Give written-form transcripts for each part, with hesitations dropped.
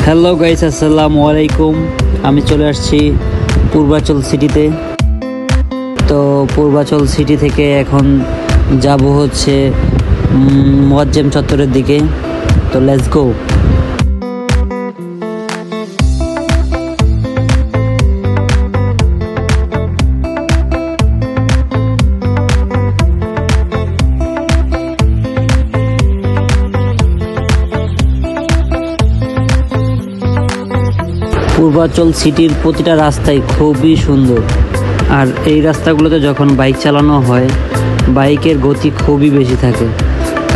Hello guys, আসসালামু আলাইকুম। আমি চলে আসছি পূর্বাচল সিটিতে। তো পূর্বাচল সিটি থেকে এখন যাব হচ্ছে মোয়াজ্জেম চত্বরের দিকে। তো লেটস গো। পূর্বাচল সিটির প্রতিটা রাস্তাই খুবই সুন্দর, আর এই রাস্তাগুলোতে যখন বাইক চালানো হয় বাইকের গতি খুবই বেশি থাকে,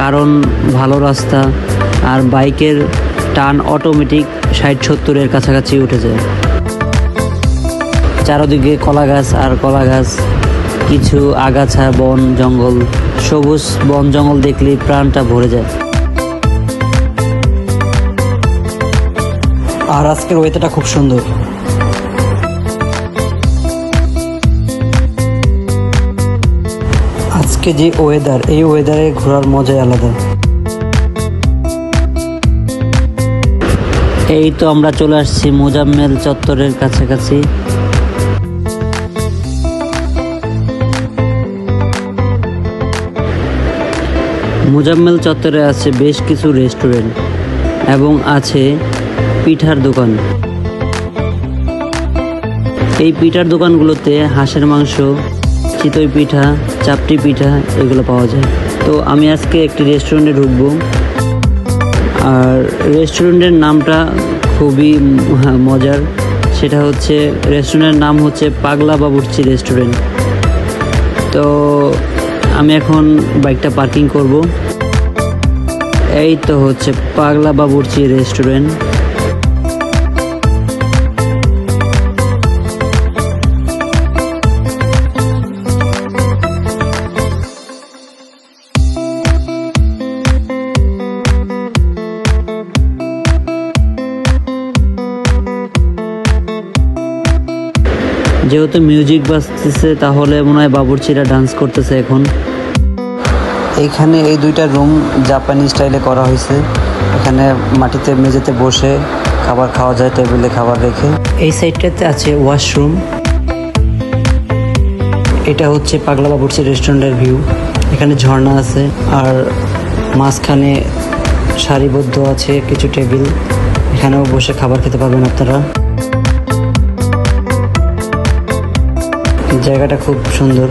কারণ ভালো রাস্তা আর বাইকের টার্ন অটোমেটিক 60-70-এর কাছাকাছি উঠে যায়। চারদিকে কলা গাছ আর কলা গাছ, কিছু আগাছা, বন জঙ্গল, সবুজ বন জঙ্গল দেখলেই প্রাণটা ভরে যায়। আর আজকের ওয়েদারটা খুব সুন্দর। আজকে যে ওয়েদার, এই ওয়েদারে ঘোরার মজাই আলাদা। এই তো আমরা চলে আসছি মোজাম্মেল চত্বরের কাছাকাছি। মোজাম্মেল চত্বরে আছে বেশ কিছু রেস্টুরেন্ট এবং আছে পিঠার দোকান। এই পিঠার দোকানগুলোতে হাঁসের মাংস, চিতই পিঠা, চাপটি পিঠা এগুলো পাওয়া যায়। তো আমি আজকে একটি রেস্টুরেন্টে ঢুকবো, আর রেস্টুরেন্টের নামটা খুবই মজার। সেটা হচ্ছে, রেস্টুরেন্টের নাম হচ্ছে পাগলা বাবুর্চি রেস্টুরেন্ট। তো আমি এখন বাইকটা পার্কিং করব। এই তো হচ্ছে পাগলা বাবুর্চি রেস্টুরেন্ট। যেহেতু মিউজিক বাজতেছে, তাহলে মনে হয় বাবুর্চিরা ডান্স করতেছে এখন। এইখানে এই দুইটা রুম জাপানি স্টাইলে করা হয়েছে। এখানে মাটিতে মেঝেতে বসে খাবার খাওয়া যায়, টেবিলে খাবার রেখে। এই সাইডটাতে আছে ওয়াশরুম। এটা হচ্ছে পাগলা বাবুর্চি রেস্টুরেন্টের ভিউ। এখানে ঝর্ণা আছে, আর মাঝখানে সারিবদ্ধ আছে কিছু টেবিল। এখানেও বসে খাবার খেতে পারবেন আপনারা। জায়গাটা খুব সুন্দর।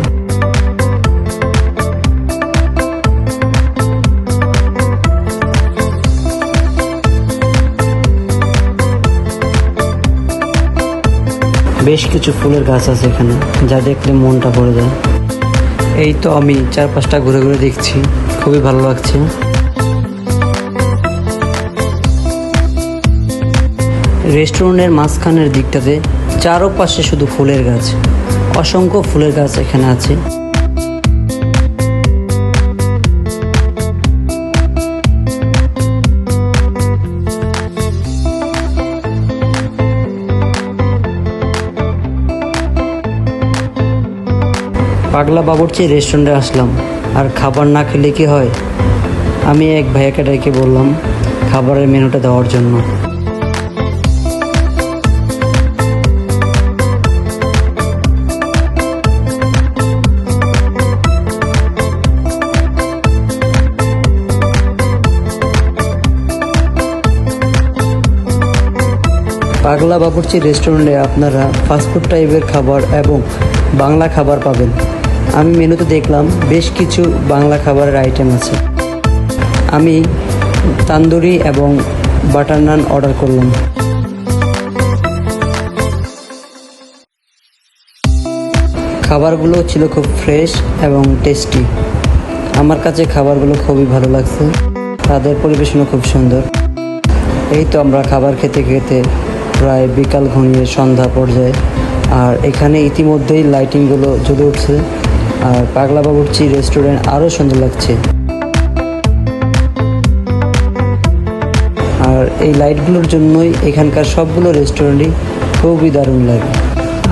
বেশ কিছু ফুলের গাছ আছে এখানে, যা দেখলে মনটা ভরে যায়। এই তো আমি চারপাশটা ঘুরে ঘুরে দেখছি, খুবই ভালো লাগছে। রেস্টুরেন্টের মাঝখানের দিকটাতে চারপাশে শুধু ফুলের গাছ, অসংখ্য ফুলের গাছ এখানে আছে। পাগলা বাবুর্চি রেস্টুরেন্টে আসলাম, আর খাবার না খেলে কি হয়। আমি এক ভাইয়াকে ডেকে বললাম খাবারের মেনুটা দেওয়ার জন্য। পাগলা বাবুর্চি রেস্টুরেন্টে আপনারা ফাস্টফুড টাইপের খাবার এবং বাংলা খাবার পাবেন। আমি মেনুতে দেখলাম বেশ কিছু বাংলা খাবারের আইটেম আছে। আমি তান্দুরি এবং বাটার নান অর্ডার করলাম। খাবারগুলো ছিল খুব ফ্রেশ এবং টেস্টি। আমার কাছে খাবারগুলো খুবই ভালো লাগছে, তাদের পরিবেশনও খুব সুন্দর। এই তো আমরা খাবার খেতে খেতে প্রায় বিকাল ঘনিয়ে সন্ধ্যা পর্যায়ে, আর এখানে ইতিমধ্যেই লাইটিংগুলো জ্বলে উঠছে, আর পাগলা বাবুর্চি রেস্টুরেন্ট আরও সুন্দর লাগছে। আর এই লাইটগুলোর জন্যই এখানকার সবগুলো রেস্টুরেন্টই খুবই দারুণ লাগে।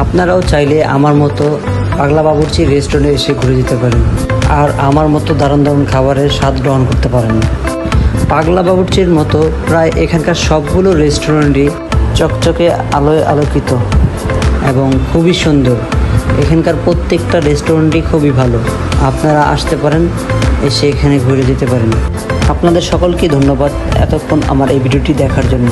আপনারাও চাইলে আমার মতো পাগলা বাবুর্চি রেস্টুরেন্টে এসে ঘুরে যেতে পারেন, আর আমার মতো দারুণ দারুণ খাবারের স্বাদ গ্রহণ করতে পারেন। পাগলা বাবুর্চির মতো প্রায় এখানকার সবগুলো রেস্টুরেন্টই চকচকে আলোয় আলোকিত এবং খুবই সুন্দর। এখানকার প্রত্যেকটা রেস্টুরেন্টই খুবই ভালো। আপনারা আসতে পারেন, এসে এখানে ঘুরে যেতে পারেন। আপনাদের সকলকে ধন্যবাদ এতক্ষণ আমার এই ভিডিওটি দেখার জন্য।